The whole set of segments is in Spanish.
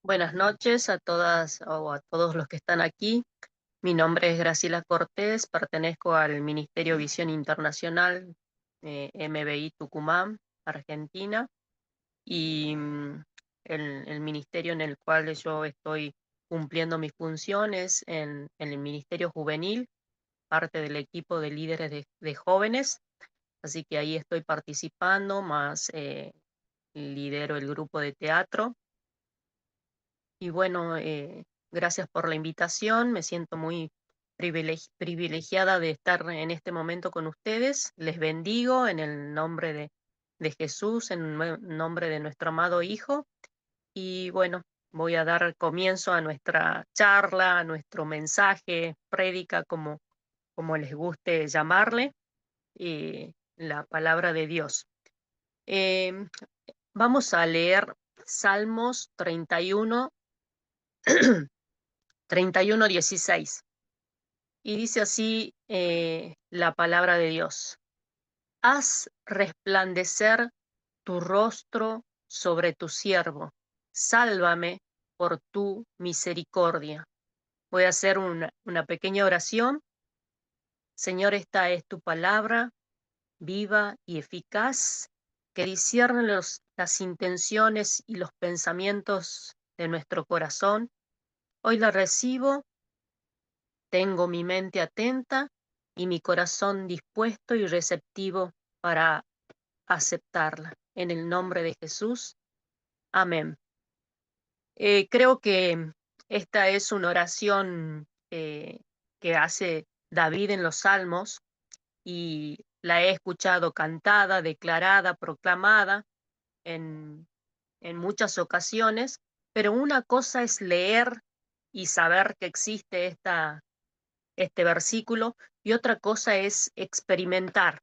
Buenas noches a todas o a todos los que están aquí. Mi nombre es Graciela Cortés, pertenezco al Ministerio Visión Internacional, MBI Tucumán, Argentina, y el ministerio en el cual yo estoy cumpliendo mis funciones en el Ministerio Juvenil, parte del equipo de líderes de jóvenes, así que ahí estoy participando, más lidero el grupo de teatro. Y bueno, gracias por la invitación. Me siento muy privilegiada de estar en este momento con ustedes. Les bendigo en el nombre de Jesús, en el nombre de nuestro amado Hijo. Y bueno, voy a dar comienzo a nuestra charla, a nuestro mensaje, prédica, como les guste llamarle, la palabra de Dios. Em, Vamos a leer Salmos 31. 31:16. Y dice así la palabra de Dios. Haz resplandecer tu rostro sobre tu siervo. Sálvame por tu misericordia. Voy a hacer una pequeña oración. Señor, esta es tu palabra, viva y eficaz, que discierne las intenciones y los pensamientos de nuestro corazón. Hoy la recibo. Tengo mi mente atenta y mi corazón dispuesto y receptivo para aceptarla. En el nombre de Jesús. Amén. Creo que esta es una oración que hace David en los Salmos y la he escuchado cantada, declarada, proclamada en, en muchas ocasiones, pero una cosa es leer y saber que existe este versículo, y otra cosa es experimentar.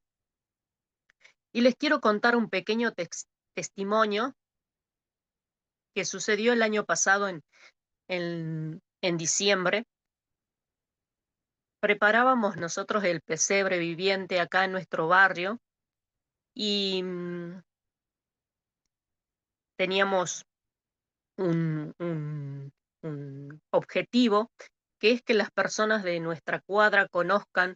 Y les quiero contar un pequeño testimonio que sucedió el año pasado en diciembre. Preparábamos nosotros el pesebre viviente acá en nuestro barrio y teníamos un objetivo, que es que las personas de nuestra cuadra conozcan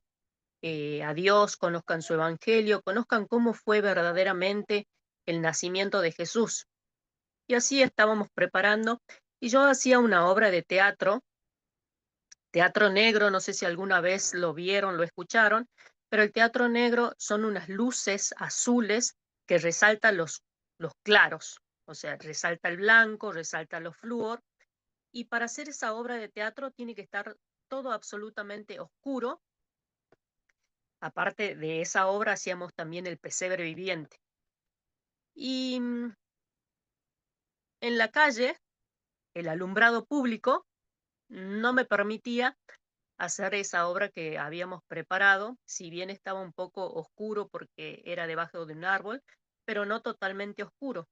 a Dios, conozcan su evangelio, conozcan cómo fue verdaderamente el nacimiento de Jesús. Y así estábamos preparando, y yo hacía una obra de teatro, teatro negro, no sé si alguna vez lo vieron, lo escucharon, pero el teatro negro son unas luces azules que resaltan los claros, o sea, resalta el blanco, resalta los flúor, y para hacer esa obra de teatro tiene que estar todo absolutamente oscuro. Aparte de esa obra, hacíamos también el pesebre viviente. Y en la calle, el alumbrado público no me permitía hacer esa obra que habíamos preparado, si bien estaba un poco oscuro porque era debajo de un árbol, pero no totalmente oscuro.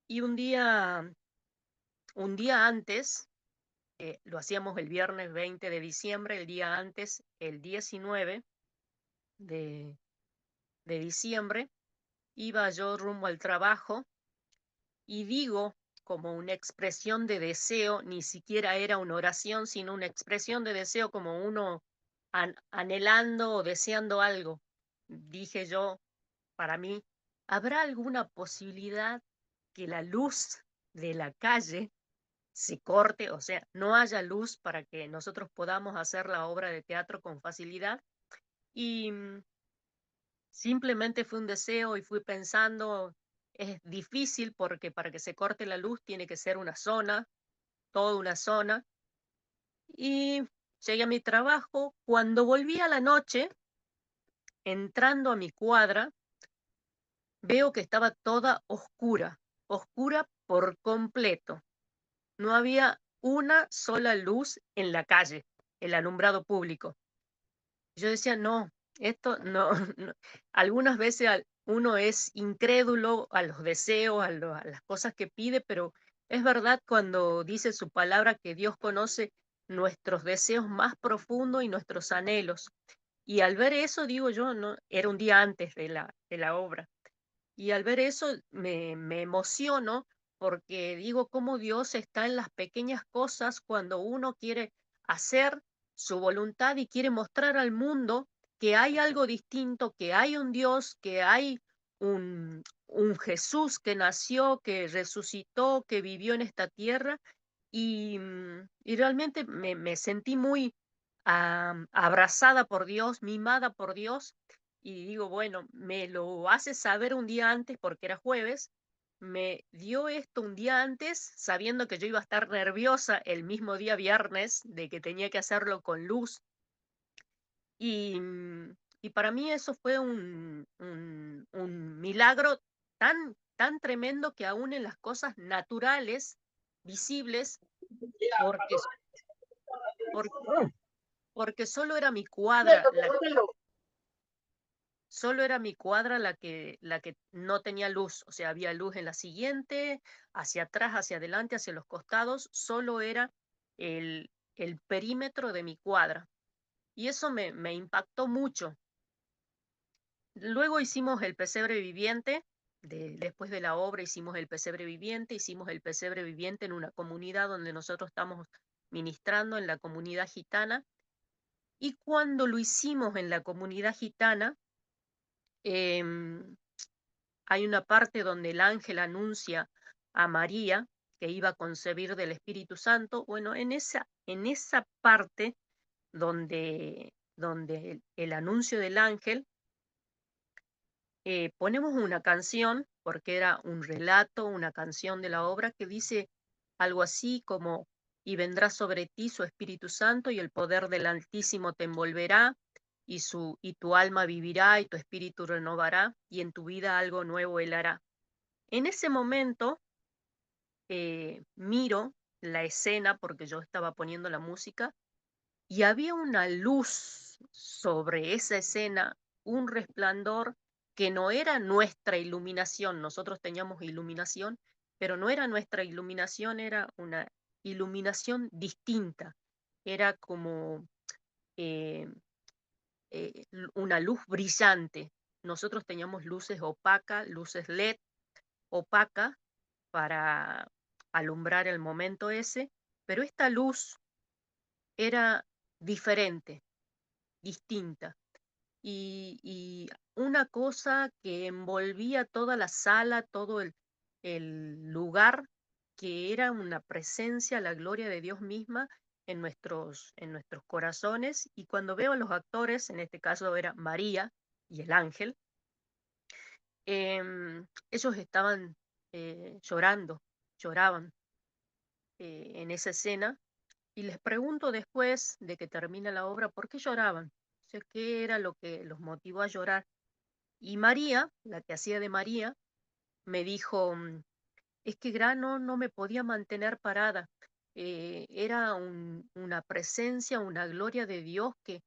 Y un día antes, lo hacíamos el viernes 20 de diciembre, el día antes, el 19 de, de diciembre, iba yo rumbo al trabajo y digo, como una expresión de deseo, ni siquiera era una oración, sino una expresión de deseo, como uno anhelando o deseando algo. Dije yo para mí, ¿habrá alguna posibilidad que la luz de la calle se corte? O sea, no haya luz para que nosotros podamos hacer la obra de teatro con facilidad. Y simplemente fue un deseo y fui pensando, es difícil porque para que se corte la luz tiene que ser una zona, toda una zona. Y llegué a mi trabajo. Cuando volví a la noche, entrando a mi cuadra, veo que estaba toda oscura, oscura por completo. No había una sola luz en la calle, el alumbrado público. Yo decía, no, esto no, no. Algunas veces uno es incrédulo a los deseos, a las cosas que pide, pero es verdad cuando dice su palabra que Dios conoce nuestros deseos más profundos y nuestros anhelos. Y al ver eso, digo yo, no, era un día antes de la obra. Y al ver eso me emociono porque digo cómo Dios está en las pequeñas cosas cuando uno quiere hacer su voluntad y quiere mostrar al mundo que hay algo distinto, que hay un Dios, que hay un Jesús que nació, que resucitó, que vivió en esta tierra. Y realmente me sentí muy abrazada por Dios, mimada por Dios. Y digo, bueno, me lo hace saber un día antes porque era jueves, me dio esto un día antes, sabiendo que yo iba a estar nerviosa el mismo día viernes, de que tenía que hacerlo con luz. Y para mí eso fue un milagro tan tremendo que aún en las cosas naturales, visibles, porque, por- porque solo era mi cuadra la que no tenía luz. O sea, había luz en la siguiente, hacia atrás, hacia adelante, hacia los costados, solo era el perímetro de mi cuadra. Y eso me impactó mucho. Luego hicimos el pesebre viviente, después de la obra hicimos el pesebre viviente en una comunidad donde nosotros estamos ministrando, en la comunidad gitana. Y cuando lo hicimos en la comunidad gitana, em, hay una parte donde el ángel anuncia a María que iba a concebir del Espíritu Santo. Bueno, en esa parte donde el anuncio del ángel, ponemos una canción, porque era un relato, una canción de la obra que dice algo así como, y vendrá sobre ti su Espíritu Santo y el poder del Altísimo te envolverá y tu alma vivirá y tu espíritu renovará y en tu vida algo nuevo él hará. En ese momento miro la escena porque yo estaba poniendo la música y había una luz sobre esa escena, un resplandor que no era nuestra iluminación. Nosotros teníamos iluminación, pero no era nuestra iluminación, era una iluminación distinta. Era como eh, una luz brillante. Nosotros teníamos luces opacas, luces LED opacas para alumbrar el momento ese, pero esta luz era diferente, distinta. Y una cosa que envolvía toda la sala, todo el lugar, que era una presencia, la gloria de Dios misma en nuestros corazones. Y cuando veo a los actores, en este caso era María y el ángel, ellos estaban llorando, lloraban en esa escena. Y les pregunto después de que termina la obra, ¿por qué lloraban? O sea, ¿qué era lo que los motivó a llorar? Y María, la que hacía de María, me dijo, es que Grano no me podía mantener parada. Era una presencia, una gloria de Dios que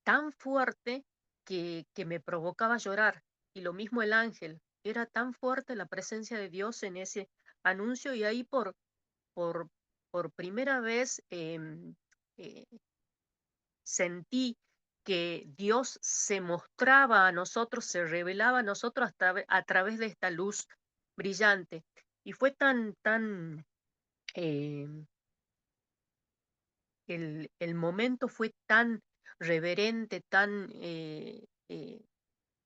tan fuerte que me provocaba llorar. Y lo mismo el ángel. Era tan fuerte la presencia de Dios en ese anuncio y ahí por, por primera vez eh, sentí que Dios se mostraba a nosotros, se revelaba a nosotros a través de esta luz brillante. Y fue eh, el momento fue tan reverente, tan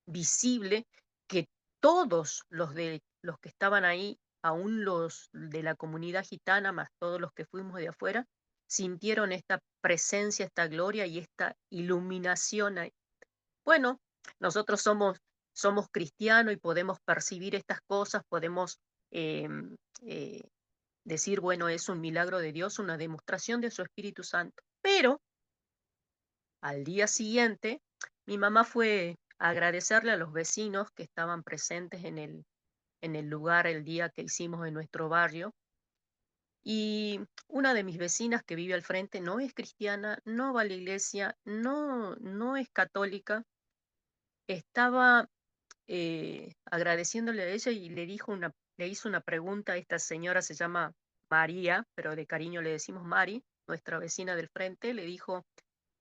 visible, que todos los que estaban ahí, aún los de la comunidad gitana, más todos los que fuimos de afuera, sintieron esta presencia, esta gloria y esta iluminación ahí. Bueno, nosotros somos cristianos y podemos percibir estas cosas, podemos em, eh, decir, bueno, es un milagro de Dios, una demostración de su Espíritu Santo. Pero al día siguiente, mi mamá fue a agradecerle a los vecinos que estaban presentes en el lugar el día que hicimos en nuestro barrio. Y una de mis vecinas que vive al frente no es cristiana, no va a la iglesia, no es católica. Estaba agradeciéndole a ella y le hizo una pregunta. Esta señora se llama María, pero de cariño le decimos Mari, nuestra vecina del frente. Le dijo,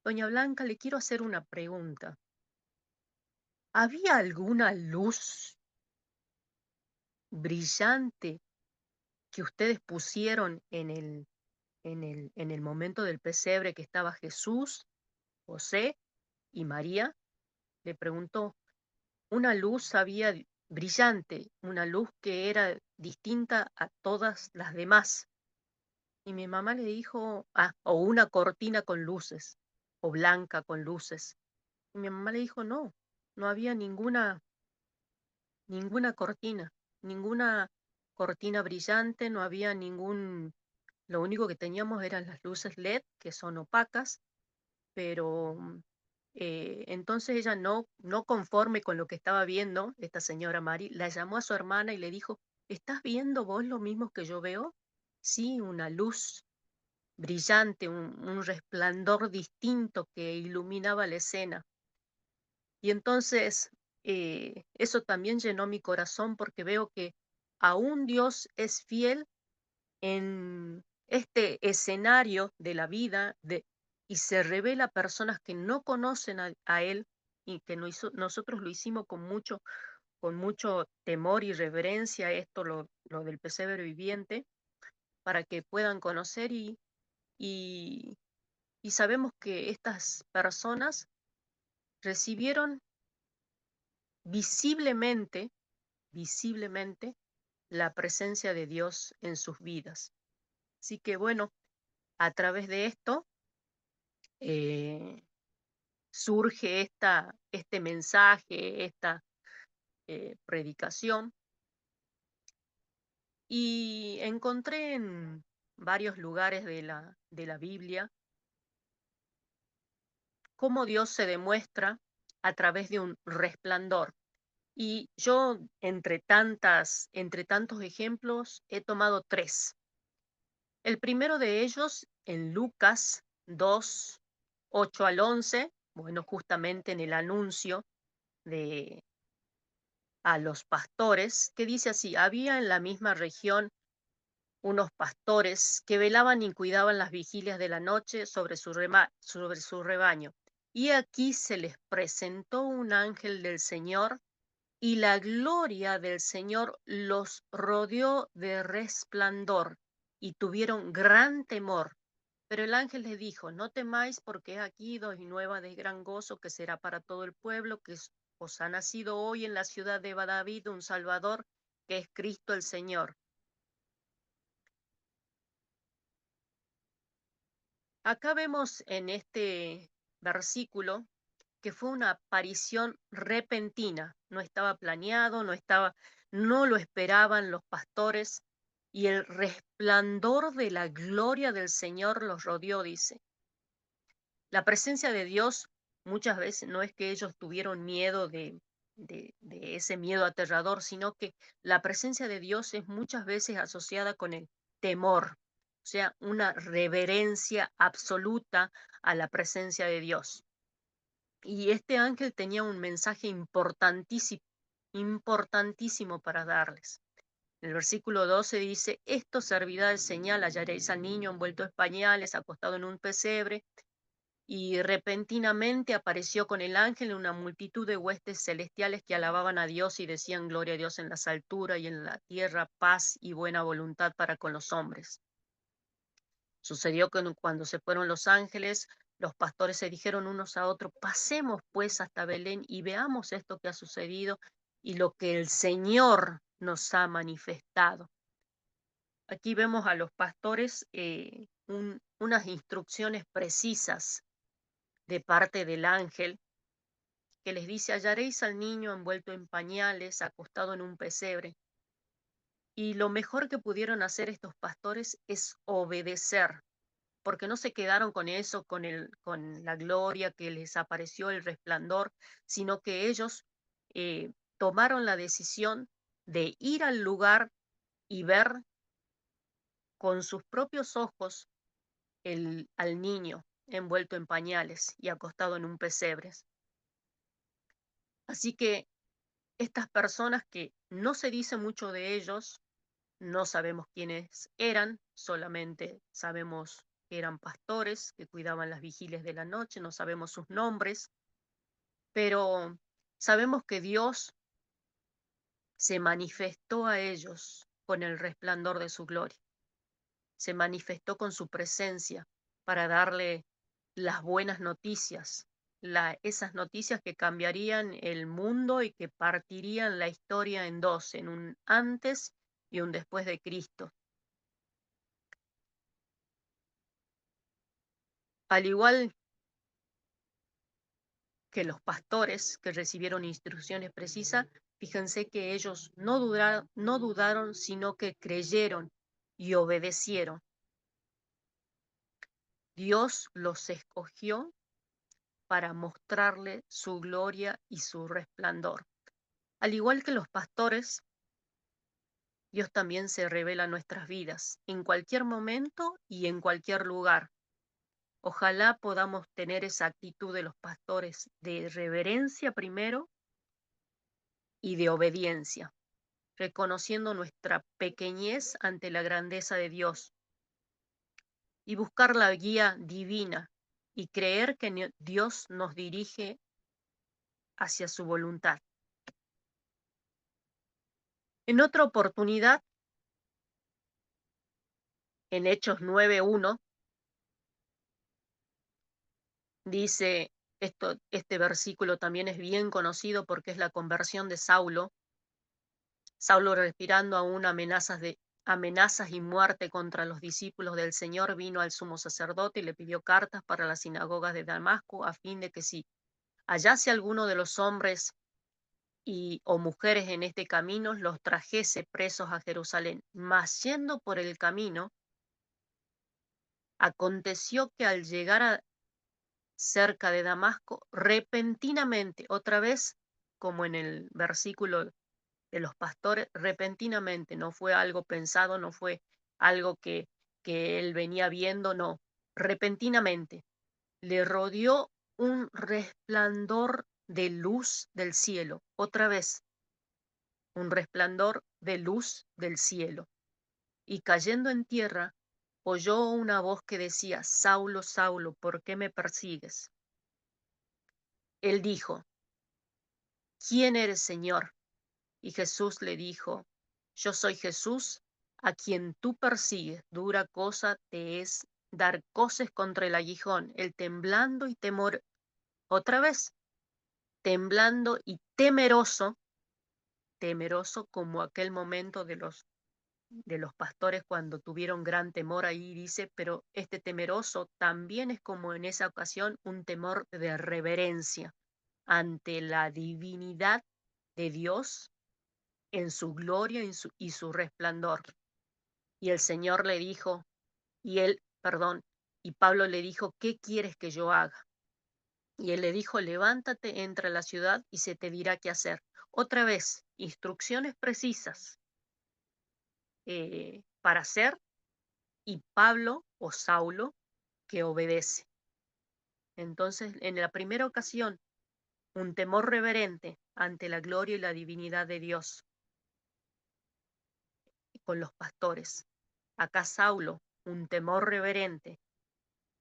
Doña Blanca, le quiero hacer una pregunta. ¿Había alguna luz brillante que ustedes pusieron en el momento del pesebre que estaba Jesús, José y María? Le preguntó. Una luz había brillante, una luz que era distinta a todas las demás. Y mi mamá le dijo, o una cortina con luces, o blanca con luces. Y mi mamá le dijo, no, no había ninguna cortina brillante, no había lo único que teníamos eran las luces LED, que son opacas, pero entonces ella no conforme con lo que estaba viendo, esta señora Mari, la llamó a su hermana y le dijo, ¿estás viendo vos lo mismo que yo veo? Sí, una luz brillante, un resplandor distinto que iluminaba la escena. Y entonces eso también llenó mi corazón porque veo que aún Dios es fiel en este escenario de la vida y se revela a personas que no conocen a Él y que nosotros lo hicimos con mucho temor y reverencia, esto lo del pesebre viviente, para que puedan conocer y, y sabemos que estas personas recibieron visiblemente, visiblemente la presencia de Dios en sus vidas. Así que bueno, a través de esto eh, surge este mensaje, esta predicación, y encontré en varios lugares de la Biblia cómo Dios se demuestra a través de un resplandor. Y yo, entre tantos ejemplos, he tomado tres. El primero de ellos, en Lucas 2, 8 al 11, bueno, justamente en el anuncio de a los pastores, que dice así, había en la misma región unos pastores que velaban y cuidaban las vigilias de la noche sobre su rebaño. Y aquí se les presentó un ángel del Señor y la gloria del Señor los rodeó de resplandor y tuvieron gran temor. Pero el ángel les dijo, no temáis porque he aquí doy nueva de gran gozo que será para todo el pueblo, os ha nacido hoy en la ciudad de David un Salvador, que es Cristo el Señor. Acá vemos en este versículo que fue una aparición repentina, no estaba planeado, no lo esperaban los pastores, y el resplandor de la gloria del Señor los rodeó, dice. La presencia de Dios muchas veces no es que ellos tuvieron miedo de ese miedo aterrador, sino que la presencia de Dios es muchas veces asociada con el temor, o sea, una reverencia absoluta a la presencia de Dios. Y este ángel tenía un mensaje importantísimo, importantísimo para darles. En el versículo 12 dice, esto servirá de señal, hallaréis al niño envuelto en pañales, acostado en un pesebre. Y repentinamente apareció con el ángel una multitud de huestes celestiales que alababan a Dios y decían gloria a Dios en las alturas y en la tierra paz y buena voluntad para con los hombres. Sucedió que cuando se fueron los ángeles, los pastores se dijeron unos a otros, pasemos pues hasta Belén y veamos esto que ha sucedido y lo que el Señor nos ha manifestado. Aquí vemos a los pastores unas instrucciones precisas de parte del ángel que les dice, hallaréis al niño envuelto en pañales, acostado en un pesebre. Y lo mejor que pudieron hacer estos pastores es obedecer, porque no se quedaron con eso, con la gloria que les apareció, el resplandor, sino que ellos tomaron la decisión de ir al lugar y ver con sus propios ojos al niño envuelto en pañales y acostado en un pesebre. Así que estas personas que no se dice mucho de ellos, no sabemos quiénes eran, solamente sabemos que eran pastores que cuidaban las vigilias de la noche, no sabemos sus nombres, pero sabemos que Dios se manifestó a ellos con el resplandor de su gloria. Se manifestó con su presencia para darle las buenas noticias, esas noticias que cambiarían el mundo y que partirían la historia en dos, en un antes y un después de Cristo. Al igual que los pastores que recibieron instrucciones precisas, fíjense que ellos no dudaron, sino que creyeron y obedecieron. Dios los escogió para mostrarle su gloria y su resplandor. Al igual que los pastores, Dios también se revela en nuestras vidas, en cualquier momento y en cualquier lugar. Ojalá podamos tener esa actitud de los pastores de reverencia primero y de obediencia, reconociendo nuestra pequeñez ante la grandeza de Dios y buscar la guía divina y creer que Dios nos dirige hacia su voluntad. En otra oportunidad, en Hechos 9:1, dice, este versículo también es bien conocido porque es la conversión de Saulo. Saulo, respirando aún amenazas y muerte contra los discípulos del Señor, vino al sumo sacerdote y le pidió cartas para las sinagogas de Damasco a fin de que si hallase alguno de los hombres o mujeres en este camino, los trajese presos a Jerusalén. Mas yendo por el camino, aconteció que al llegar cerca de Damasco, repentinamente, otra vez, como en el versículo de los pastores, repentinamente, no fue algo pensado, no fue algo que él venía viendo, no, repentinamente, le rodeó un resplandor de luz del cielo, otra vez, un resplandor de luz del cielo. Y cayendo en tierra, oyó una voz que decía, Saulo, Saulo, ¿por qué me persigues? Él dijo, ¿quién eres, Señor? Y Jesús le dijo, yo soy Jesús, a quien tú persigues. Dura cosa te es dar coces contra el aguijón, el temblando y temor, otra vez, temblando y temeroso, temeroso como aquel momento de los pastores cuando tuvieron gran temor ahí dice, pero este temeroso también es como en esa ocasión un temor de reverencia ante la divinidad de Dios en su gloria y su resplandor. Y el Señor le dijo, y Pablo le dijo, ¿qué quieres que yo haga? Y él le dijo, levántate, entra a la ciudad y se te dirá qué hacer. Otra vez, instrucciones precisas para hacer y Pablo o Saulo que obedece. Entonces, en la primera ocasión, un temor reverente ante la gloria y la divinidad de Dios con los pastores. Acá Saulo, un temor reverente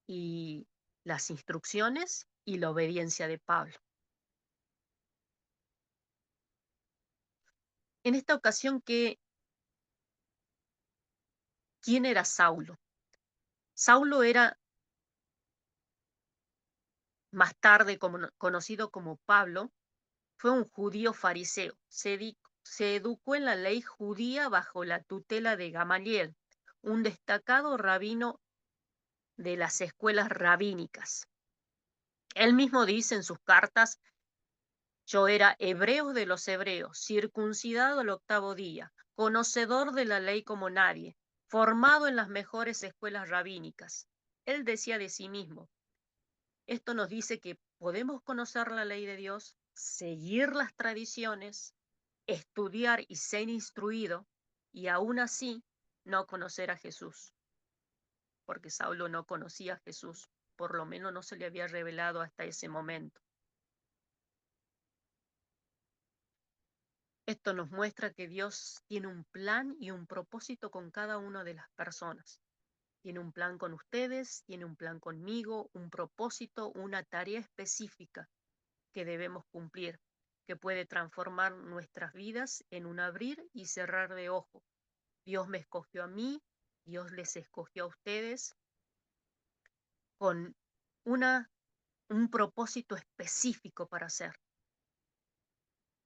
y las instrucciones y la obediencia de Pablo. En esta ocasión, ¿quién era Saulo? Saulo era más tarde conocido como Pablo, fue un judío fariseo. Se educó en la ley judía bajo la tutela de Gamaliel, un destacado rabino de las escuelas rabínicas. Él mismo dice en sus cartas, yo era hebreo de los hebreos, circuncidado al octavo día, conocedor de la ley como nadie, formado en las mejores escuelas rabínicas. Él decía de sí mismo, esto nos dice que podemos conocer la ley de Dios, seguir las tradiciones, estudiar y ser instruido, y aún así no conocer a Jesús, porque Saulo no conocía a Jesús, por lo menos no se le había revelado hasta ese momento. Esto nos muestra que Dios tiene un plan y un propósito con cada una de las personas. Tiene un plan con ustedes, tiene un plan conmigo, un propósito, una tarea específica que debemos cumplir, que puede transformar nuestras vidas en un abrir y cerrar de ojos, Dios me escogió a mí, Dios les escogió a ustedes con una, un propósito específico para hacer.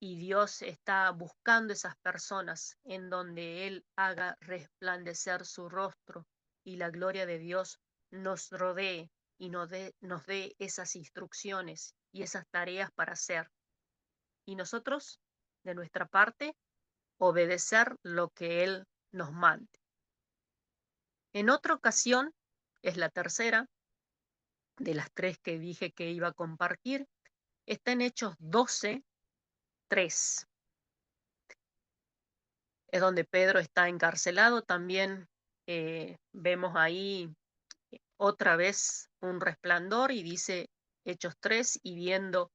Y Dios está buscando esas personas en donde Él haga resplandecer su rostro y la gloria de Dios nos rodee y nos dé esas instrucciones y esas tareas para hacer. Y nosotros, de nuestra parte, obedecer lo que Él nos mande. En otra ocasión, es la tercera de las tres que dije que iba a compartir, está en Hechos 12:3. Es donde Pedro está encarcelado. También vemos ahí otra vez un resplandor y dice Hechos 3, y viendo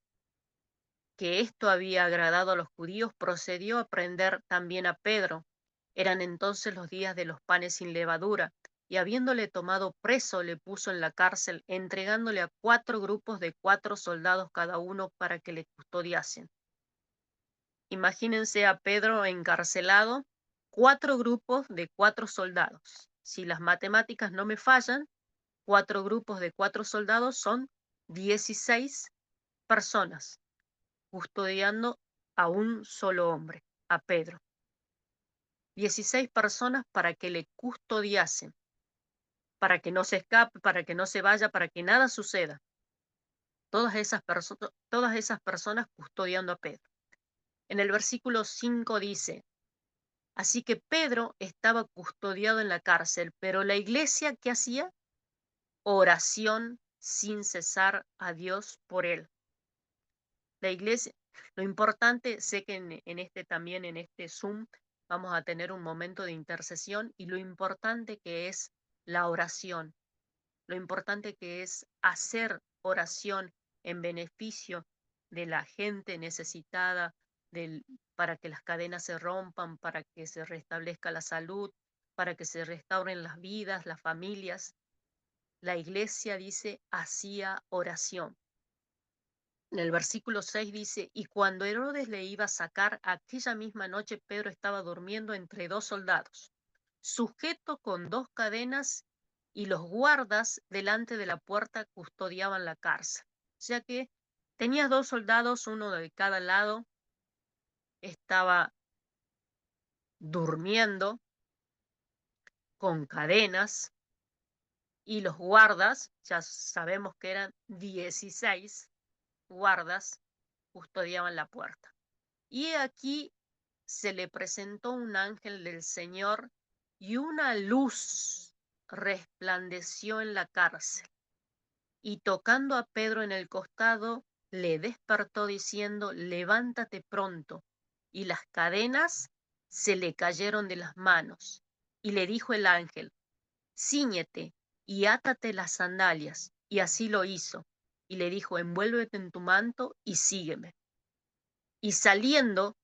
que esto había agradado a los judíos, procedió a prender también a Pedro. Eran entonces los días de los panes sin levadura, y habiéndole tomado preso, le puso en la cárcel, entregándole a 4 grupos de 4 soldados cada uno para que le custodiasen. Imagínense a Pedro encarcelado, 4 grupos de 4 soldados. Si las matemáticas no me fallan, 4 grupos de 4 soldados son 16 personas custodiando a un solo hombre, a Pedro. 16 personas para que le custodiasen, para que no se escape, para que no se vaya, para que nada suceda. Todas esas personas custodiando a Pedro. En el versículo 5 dice: así que Pedro estaba custodiado en la cárcel, pero la iglesia, ¿qué hacía? Oración sin cesar a Dios por él. La iglesia, lo importante, sé que en este también, en este Zoom, vamos a tener un momento de intercesión, y lo importante que es la oración, lo importante que es hacer oración en beneficio de la gente necesitada, para que las cadenas se rompan, para que se restablezca la salud, para que se restauren las vidas, las familias. La iglesia, dice, hacía oración. En el versículo 6 dice: y cuando Herodes le iba a sacar, aquella misma noche Pedro estaba durmiendo entre 2 soldados, sujeto con 2 cadenas, y los guardas delante de la puerta custodiaban la cárcel. O sea que tenías 2 soldados, uno de cada lado, estaba durmiendo con cadenas, y los guardas, ya sabemos que eran 16 guardas, custodiaban la puerta. Y aquí se le presentó un ángel del Señor, y una luz resplandeció en la cárcel, y tocando a Pedro en el costado, le despertó diciendo: levántate pronto. Y las cadenas se le cayeron de las manos. Y le dijo el ángel: cíñete y átate las sandalias. Y así lo hizo. Y le dijo: envuélvete en tu manto y sígueme. Y saliendo,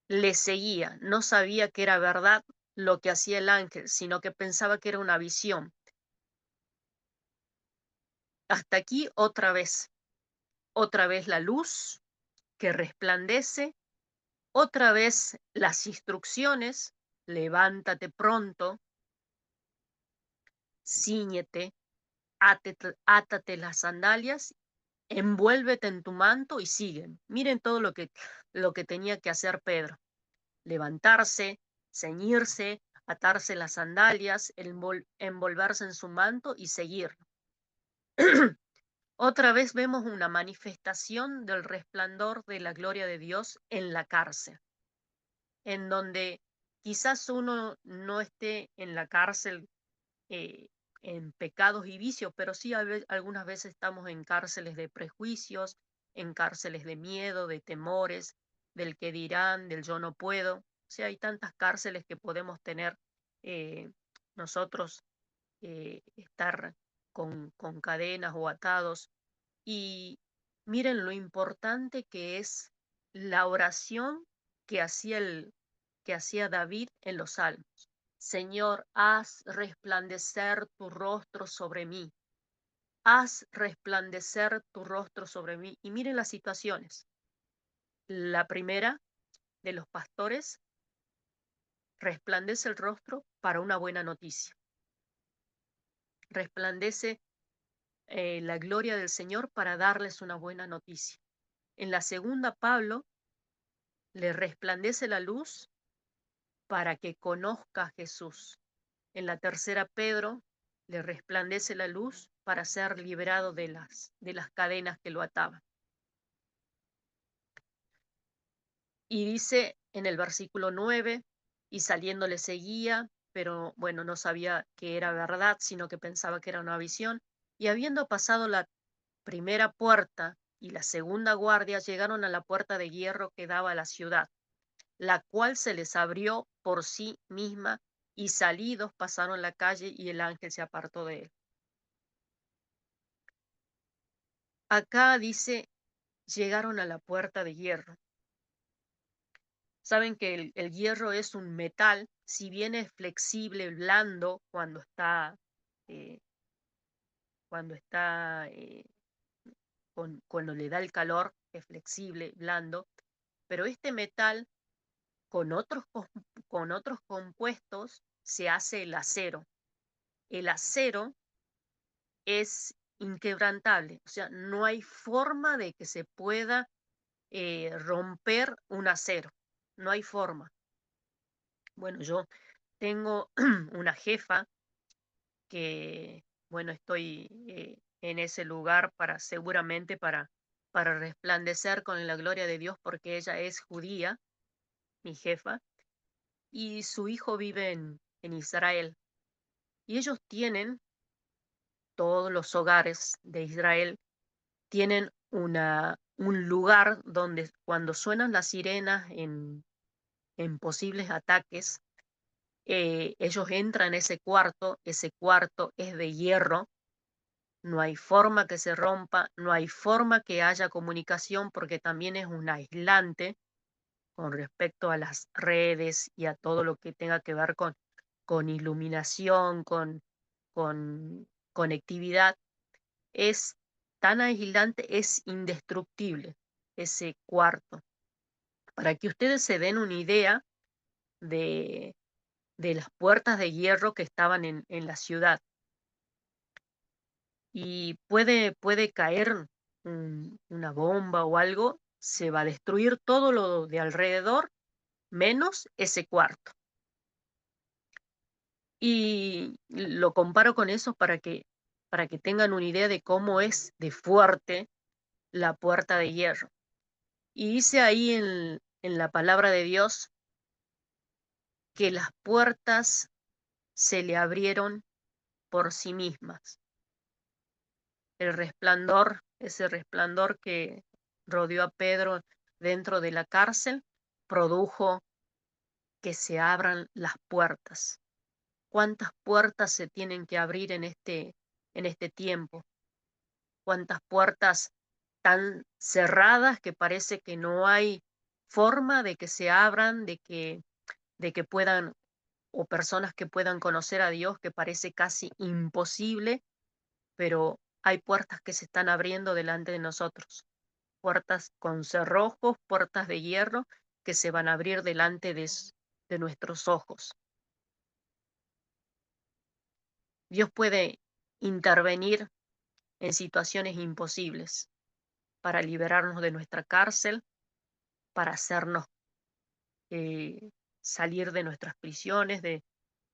le seguía. No sabía que era verdad lo que hacía el ángel, sino que pensaba que era una visión. Hasta aquí otra vez la luz que resplandece, otra vez las instrucciones: levántate pronto, cíñete, átate las sandalias, envuélvete en tu manto y siguen. Miren todo lo que tenía que hacer Pedro: levantarse, ceñirse, atarse las sandalias, envolverse en su manto y seguir. Otra vez vemos una manifestación del resplandor de la gloria de Dios en la cárcel, en donde quizás uno no esté en la cárcel eh, en pecados y vicios, pero sí algunas veces estamos en cárceles de prejuicios, en cárceles de miedo, de temores, del que dirán, del yo no puedo. O sea, hay tantas cárceles que podemos tener nosotros, estar con cadenas o atados. Y miren lo importante que es la oración que hacía David en los Salmos. Señor, haz resplandecer tu rostro sobre mí. Haz resplandecer tu rostro sobre mí. Y miren las situaciones. La primera, de los pastores resplandece el rostro para una buena noticia. Resplandece la gloria del Señor para darles una buena noticia. En la segunda, Pablo le resplandece la luz para que conozca a Jesús. En la tercera, Pedro le resplandece la luz para ser liberado de las cadenas que lo ataban. Y dice en el versículo 9, y saliendo le seguía, pero bueno, no sabía que era verdad, sino que pensaba que era una visión. Y habiendo pasado la primera puerta y la segunda guardia, llegaron a la puerta de hierro que daba a la ciudad, la cual se les abrió por sí misma, y salidos pasaron la calle y el ángel se apartó de él. Acá dice, llegaron a la puerta de hierro. Saben que el hierro es un metal, si bien es flexible, blando, eh, cuando está cuando le da el calor, es flexible, blando, pero este metal con otros compuestos se hace el acero. El acero es inquebrantable, o sea, no hay forma de que se pueda romper un acero, no hay forma. Bueno, yo tengo una jefa que, bueno, estoy en ese lugar para resplandecer con la gloria de Dios porque ella es judía, mi jefa, y su hijo vive en Israel. Y ellos tienen, todos los hogares de Israel, tienen un lugar donde cuando suenan las sirenas en posibles ataques, ellos entran a ese cuarto es de hierro, no hay forma que se rompa, no hay forma que haya comunicación porque también es un aislante con respecto a las redes y a todo lo que tenga que ver con iluminación, con conectividad. Es tan aislante, es indestructible ese cuarto. Para que ustedes se den una idea de, de las puertas de hierro que estaban en la ciudad. Y puede caer una bomba o algo, se va a destruir todo lo de alrededor, menos ese cuarto. Y lo comparo con eso para que tengan una idea de cómo es de fuerte la puerta de hierro. Y dice ahí en la palabra de Dios que las puertas se le abrieron por sí mismas. El resplandor, ese resplandor que rodeó a Pedro dentro de la cárcel, produjo que se abran las puertas. ¿Cuántas puertas se tienen que abrir en este tiempo? ¿Cuántas puertas tan cerradas que parece que no hay forma de que se abran, de que puedan, o personas que puedan conocer a Dios, que parece casi imposible, pero hay puertas que se están abriendo delante de nosotros, puertas con cerrojos, puertas de hierro que se van a abrir delante de nuestros ojos. Dios puede intervenir en situaciones imposibles para liberarnos de nuestra cárcel, para hacernos eh, salir de nuestras prisiones, de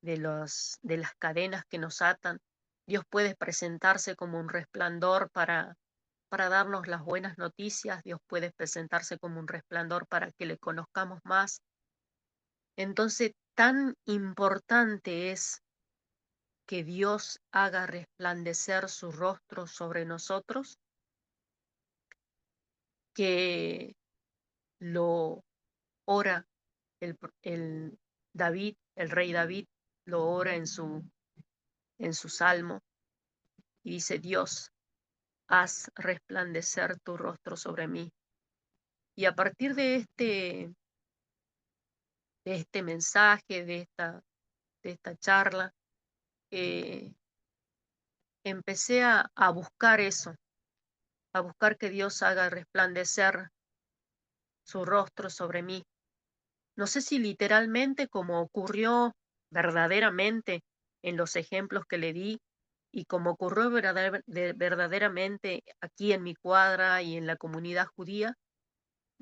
las cadenas que nos atan. Dios puede presentarse como un resplandor para darnos las buenas noticias. Dios puede presentarse como un resplandor para que le conozcamos más. Entonces, tan importante es que Dios haga resplandecer su rostro sobre nosotros, que lo ora el David, el rey David, lo ora en su salmo y dice, Dios, haz resplandecer tu rostro sobre mí. Y a partir de este mensaje, de esta charla, eh, empecé a buscar eso, a buscar que Dios haga resplandecer su rostro sobre mí. No sé si literalmente como ocurrió verdaderamente en los ejemplos que le di y como ocurrió verdaderamente aquí en mi cuadra y en la comunidad judía,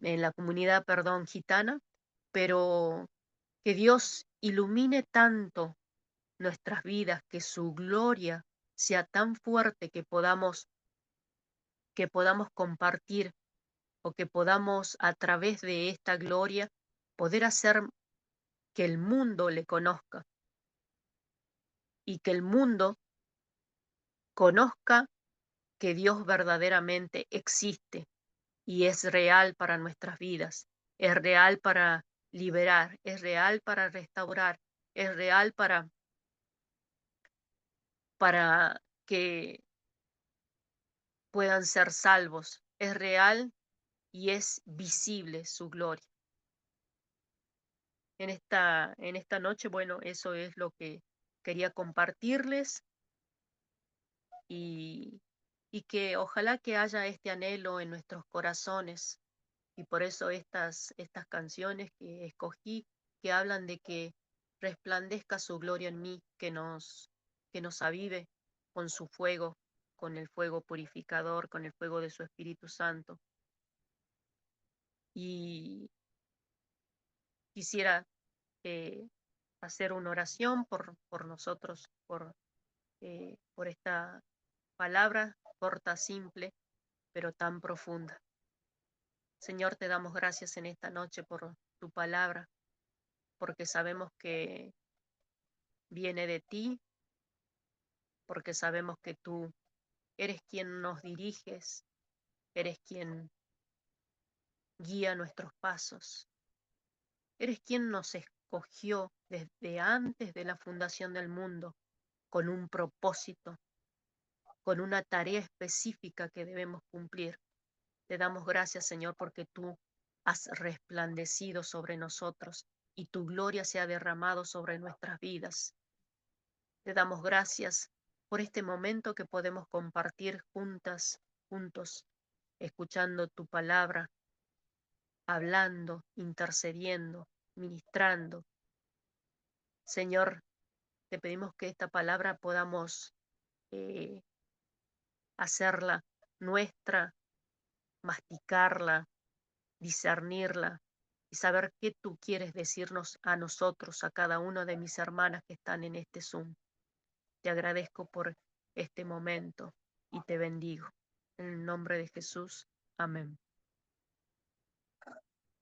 en la comunidad, perdón, gitana, pero que Dios ilumine tanto nuestras vidas, que su gloria sea tan fuerte que podamos compartir o que podamos a través de esta gloria poder hacer que el mundo le conozca y que el mundo conozca que Dios verdaderamente existe y es real para nuestras vidas, es real para liberar, es real para restaurar, es real para que puedan ser salvos, es real y es visible su gloria. En esta noche, bueno, eso es lo que quería compartirles y, y que ojalá que haya este anhelo en nuestros corazones y por eso estas canciones que escogí, que hablan de que resplandezca su gloria en mí, que nos avive con su fuego, con el fuego purificador, con el fuego de su Espíritu Santo. Y quisiera eh, hacer una oración por nosotros, por esta palabra corta, simple, pero tan profunda. Señor, te damos gracias en esta noche por tu palabra, porque sabemos que viene de ti, porque sabemos que tú eres quien nos diriges, eres quien guía nuestros pasos, eres quien nos escogió desde antes de la fundación del mundo con un propósito, con una tarea específica que debemos cumplir. Te damos gracias, Señor, porque tú has resplandecido sobre nosotros y tu gloria se ha derramado sobre nuestras vidas. Te damos gracias por este momento que podemos compartir juntas, juntos, escuchando tu palabra, hablando, intercediendo, ministrando. Señor, te pedimos que esta palabra podamos eh, hacerla nuestra, masticarla, discernirla y saber qué tú quieres decirnos a nosotros, a cada una de mis hermanas que están en este Zoom. Te agradezco por este momento y te bendigo. En el nombre de Jesús. Amén.